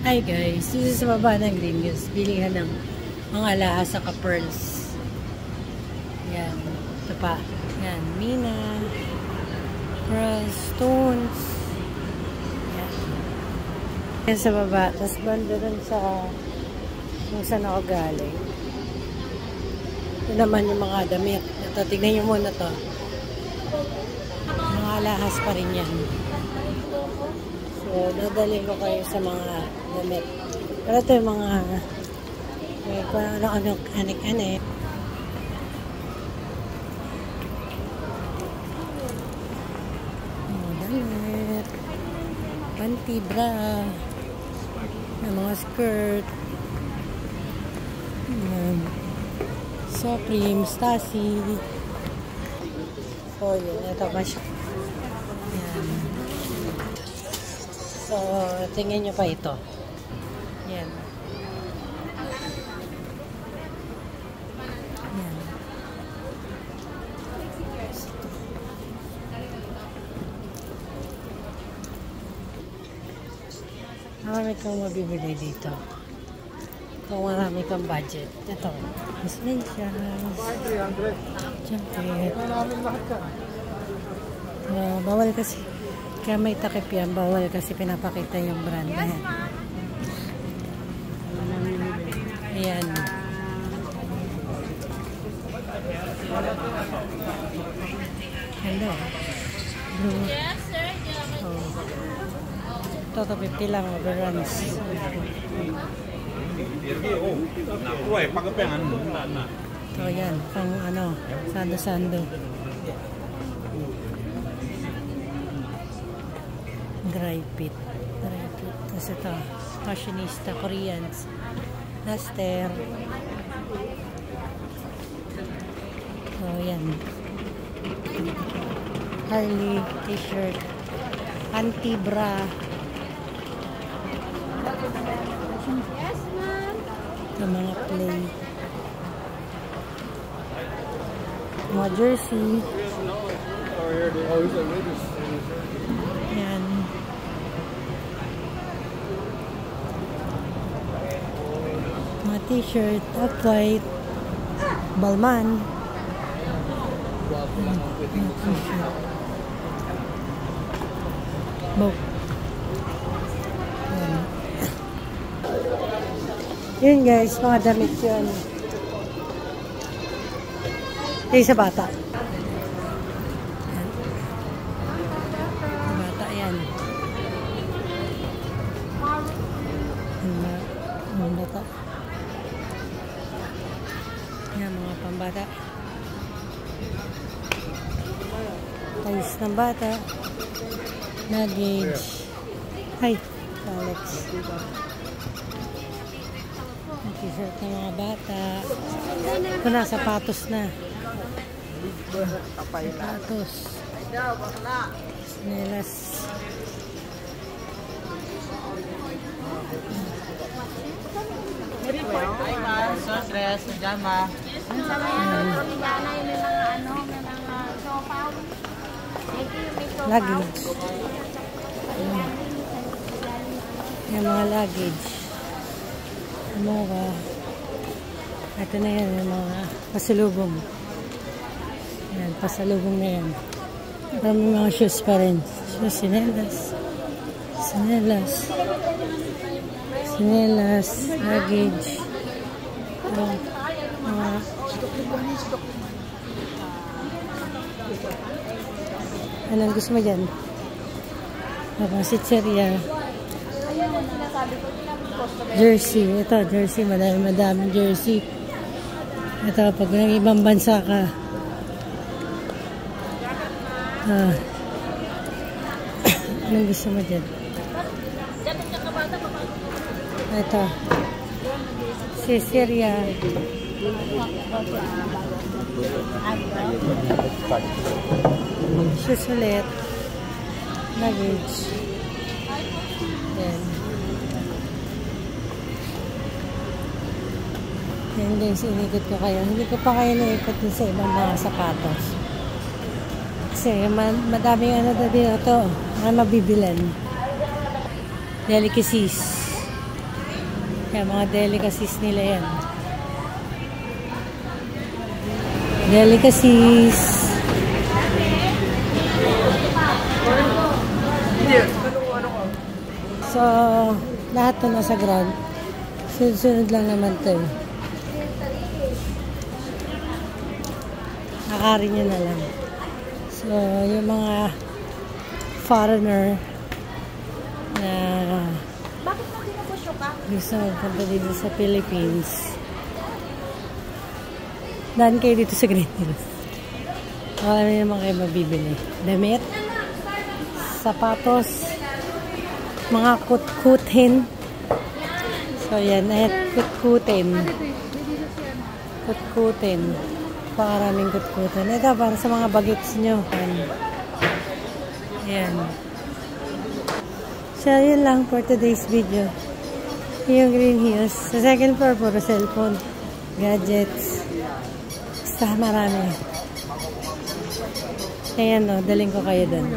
Hi guys, dito sa baba ng Green Hills, bilihan ng mga alahas sa pearls. Yan, ito pa. Yan, mina, pearls, stones. Yan. Yan sa baba, tapos banda dun sa kung saan ako galing. Ito naman yung mga damit. Ito, tignan nyo muna to. Mga alahas pa rin yan. So, dadalhin ko kayo sa mga damit. Pero ito yung mga may kung ano anik-anik. Mga damit. Panty, bra. Mga skirt. Supreme, Stasi. So, yun. Ito pa siya. Yan. So, tingnan nyo pa ito. Yan. Yan. Marami kang mabibili dito. Kung marami kang budget. Ito. Essentials. Jacket. Bawal kasi. Kaya may takip yan. Bawal kasi pinapakita yung brand na yan. Ayan. Hello. Blue. Oh. Toto 50 lang. Overruns. So yan. Pang ano. Sando-sando. Dry fit. Tapos ito, fashionista, Koreans. Laster. So, yan. Harley, t-shirt. Anti-bra. Yes, ma'am. Ito, mga play. Mga jersey. Yan. Mga t-shirt, Off-White, Balmain. Yun guys, mga damit yun. Yung sa bata. Bata yan. Mga bata. Yan, mga pambata. Talis ng bata. Luggage. Ay, Alex. T-shirt ng mga bata. Ito na, sapatos na. Sapatos. Snelas. Dress, pajama. Luggage. Yung mga luggage. Mga ito na yan, yung mga pasalubong. Yan, pasalubong na yan. Pero may mga shoes pa rin. Shoes, sinelas. Sinelas. Sinelas, luggage. Anong gusto mo dyan? Sitseria. Jersey. Ito, jersey. Madaming jersey. Ito, pag nang ibang bansa ka. Anong gusto mo dyan? Ito. Sitseria. Shoes ulit. Luggage. Yan. Yan guys, inikot ko kayo. Hindi ko pa kayo naikot sa ibang mga sapatos. Kasi madaming ano na din ito. Mga mabibilan. Delicacies. Yan, mga delicacies nila yan. Delicacies. So, lahat to nasa ground. Sunod-sunod lang naman to eh. Akarin nyo na lang. So, yung mga foreigner na gusto magpunta dito sa Philippines, daan kayo dito sa Green Hills. Marami naman kayo mabibili. Damit, sapatos, mga kutkutin. So, yan. Ayan, kutkutin. Kutkutin. Pakaraming kutkutin. Ito, para sa mga bagets nyo. Ayan. So, yun lang for today's video. Yung Green Hills. Sa second floor, puro cellphone, gadgets. Basta marami. Ayan, no, daling ko kayo dun.